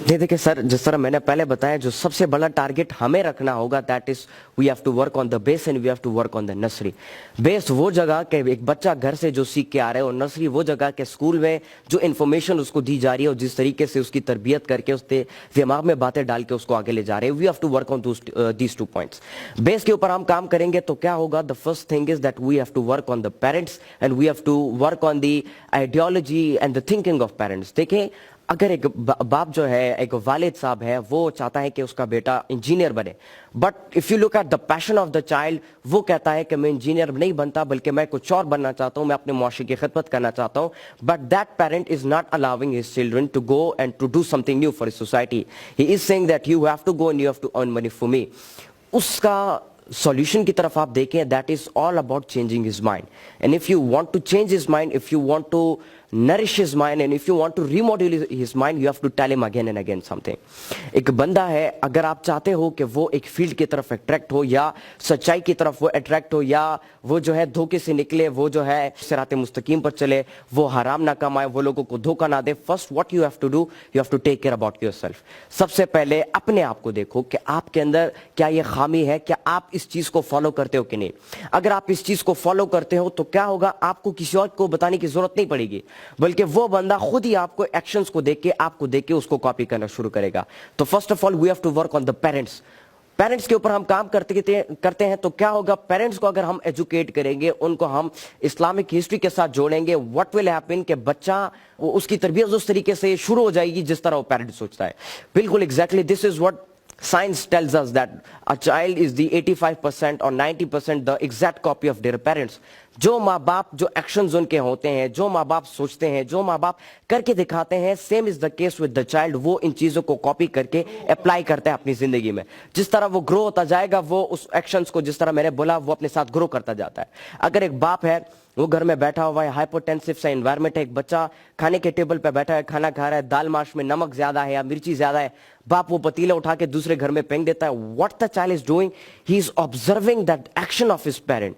ये देखिए सर, जिस तरह मैंने पहले बताया, जो सबसे बड़ा टारगेट हमें रखना होगा that is we have to work on the base and we have to work on the nursery. Base वो जगह के एक बच्चा घर से जो सीख के आ रहा है, और नर्सरी वो जगह के स्कूल में जो इन्फॉर्मेशन उसको दी जा रही है और जिस तरीके से उसकी तरबियत करके उसके दिमाग में बातें डाल के उसको आगे ले जा रहे हैं। We have to work on these 2 points. Base के ऊपर हम काम करेंगे तो क्या होगा, the first thing is that we have to work on the parents and we have to work on the ideology and the thinking of parents. देखें, अगर एक बाप जो है, एक वालिद साहब है, वो चाहता है कि उसका बेटा इंजीनियर बने, but if you look at the passion of the child, वो कहता है कि मैं इंजीनियर नहीं बनता बल्कि मैं कुछ और बनना चाहता हूं, मैं अपने मुआशरे की खिदमत करना चाहता हूं, but that parent is not allowing his children to go and to do something new for society. He is saying that you have to go and you have to earn money for me. उसका solution की तरफ आप देखें, that is all about changing his mind. And if you want to change his mind, if you want to nourish his mind and if you want to remodel his mind, you have to tell him again and again something. एक बंदा है, अगर आप चाहते हो कि वो एक फील्ड की तरफ अट्रैक्ट हो या सच्चाई की तरफ वो अट्रैक्ट हो या वो जो है धोखे से निकले, वो जो है सिराते मुस्तकीम पर चले, वो हराम ना कमाए, वो लोगों को धोखा ना दे, first what you have to do, you have to take care about yourself. सबसे पहले अपने आप को देखो कि आपके अंदर क्या ये खामी है, क्या आप इस चीज को फॉलो करते हो कि नहीं। अगर आप इस चीज को फॉलो करते हो तो क्या होगा, आपको किसी और को बताने की जरूरत नहीं पड़ेगी, बल्कि वो बंदा खुद ही आपको एक्शंस को देख के, आपको देख के उसको कॉपी करना शुरू करेगा। तो first of all we have to work on the parents. Parents के ऊपर हम काम करते हैं तो क्या होगा, पेरेंट्स को अगर हम एजुकेट करेंगे, उनको हम इस्लामिक हिस्ट्री के साथ जोड़ेंगे, व्हाट विल हैपन कि बच्चा उसकी तरबियत उस तरीके से शुरू हो जाएगी जिस तरह वो पेरेंट सोचता है। बिल्कुल exactly this is what science tells us, that a child is the 85% or 90% the exact copy of their parents. जो माँ बाप, जो एक्शंस उनके होते हैं, जो माँ बाप सोचते हैं, जो माँ बाप करके दिखाते हैं, same is the case with the child. वो इन चीजों को कॉपी करके अप्लाई करता है अपनी जिंदगी में। जिस तरह वो ग्रो होता जाएगा, वो उस एक्शंस को, जिस तरह मैंने बोला, वो अपने साथ ग्रो करता जाता है। अगर एक बाप है, वो घर में बैठा हुआ है, हाइपोटेंसिव सा एनवायरनमेंट है, एक बच्चा खाने के टेबल पे बैठा है, खाना खा रहा है, दाल माश में नमक ज्यादा है या मिर्ची ज्यादा है, बाप वो पतीला उठा के दूसरे घर में फेंक देता है। What the child is doing, he is observing that action of his parent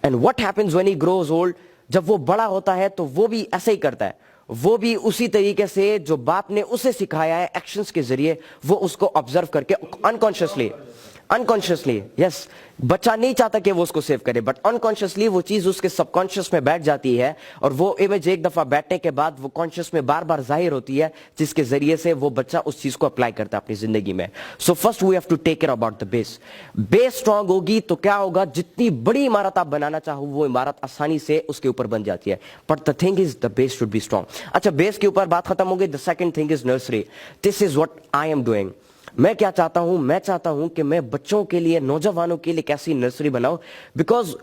and what happens when he grows old. जब वो बड़ा होता है तो वो भी ऐसे ही करता है, वो भी उसी तरीके से जो बाप ने उसे सिखाया है एक्शंस के जरिए, वो उसको ऑब्जर्व करके अनकॉन्शियसली यस, बच्चा नहीं चाहता कि वो उसको सेव करे, बट अनकॉन्शियसली वो चीज उसके सबकॉन्शियस में बैठ जाती है और वो इमेज एक दफा बैठने के बाद वो कॉन्शियस में बार बार जाहिर होती है, जिसके जरिए से वो बच्चा उस चीज को अप्लाई करता है अपनी जिंदगी में। So first we have to take care about the base. Base strong होगी तो क्या होगा, जितनी बड़ी इमारत आप बनाना चाहो वो इमारत आसानी से उसके ऊपर बन जाती है, but the thing is the base should be strong. अच्छा, बेस के ऊपर बात खत्म हो गई। The second thing is nursery. This is what I am doing. मैं क्या चाहता हूं, मैं चाहता हूं कि मैं बच्चों के लिए, नौजवानों के लिए कैसी नर्सरी बनाऊं। बिकॉज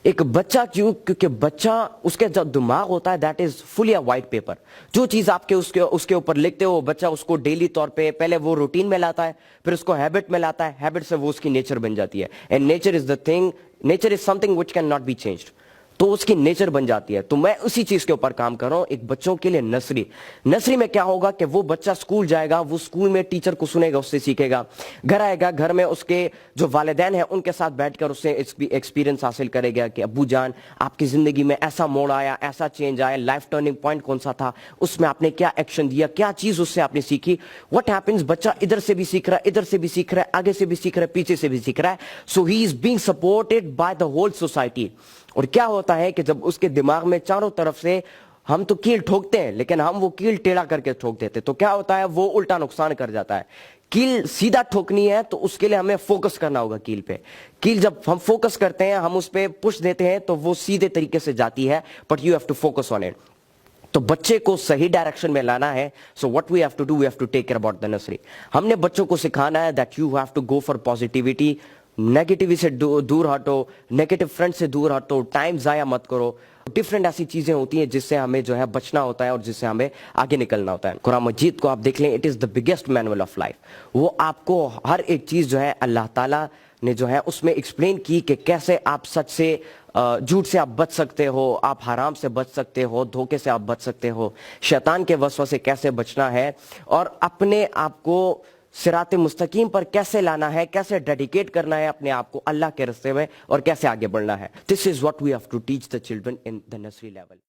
एक बच्चा, क्यों, क्योंकि बच्चा, उसके जो दिमाग होता है that is fully a white paper. जो चीज आपके उसके ऊपर लिखते हो, बच्चा उसको डेली तौर पे पहले वो रूटीन में लाता है, फिर उसको हैबिट में लाता है, हैबिट से वो उसकी नेचर बन जाती है। And nature is the thing, nature is something which can not be changed. तो उसकी नेचर बन जाती है। तो मैं उसी चीज के ऊपर काम कर रहा हूं, एक बच्चों के लिए नर्सरी। नर्सरी में क्या होगा कि वो बच्चा स्कूल जाएगा, वो स्कूल में टीचर को सुनेगा, उससे सीखेगा, घर आएगा, घर में उसके जो वालिदैन हैं उनके साथ बैठकर उससे एक्सपीरियंस हासिल करेगा कि अब्बू जान, आपकी जिंदगी में ऐसा मोड़ आया, ऐसा चेंज आया, लाइफ टर्निंग पॉइंट कौन सा था, उसमें आपने क्या एक्शन दिया, क्या चीज उससे आपने सीखी। व्हाट हैपेंस, बच्चा इधर से भी सीख रहा है, इधर से भी सीख रहा है, आगे से भी सीख रहा है, पीछे से भी सीख रहा है। So he is being supported by the whole society. और क्या होता है कि जब उसके दिमाग में चारों तरफ से, हम तो कील ठोकते हैं लेकिन हम वो कील टेढ़ा करके ठोक देते, तो क्या होता है, वो उल्टा नुकसान कर जाता है। कील सीधा ठोकनी है तो उसके लिए हमें फोकस करना होगा कील पे। कील जब हम फोकस करते हैं, हम उस पे पुश देते हैं तो वो सीधे तरीके से जाती है, but you have to focus on it. तो बच्चे को सही डायरेक्शन में लाना है। So what we have to do, we have to take care about the nursery. हमने बच्चों को सिखाना है that you have to go for positivity, negativity से दूर हटो, नेगेटिव फ्रेंड से दूर हटो, टाइम जाया मत करो। डिफरेंट ऐसी चीजें होती हैं जिससे हमें जो है बचना होता है और जिससे हमें आगे निकलना होता है। कुरान मजीद को आप देख लें, it is the biggest manual of life. वो आपको हर एक चीज जो है अल्लाह ताला ने जो है उसमें एक्सप्लेन की कि कैसे आप सच से, झूठ से आप बच सकते हो, आप हराम से बच सकते हो, धोखे से आप बच सकते हो, शैतान के वसवसे से कैसे बचना है और अपने आप को सिराते मुस्तकीम पर कैसे लाना है, कैसे डेडिकेट करना है अपने आप को अल्लाह के रास्ते में और कैसे आगे बढ़ना है। This is what we have to teach the children in the nursery level.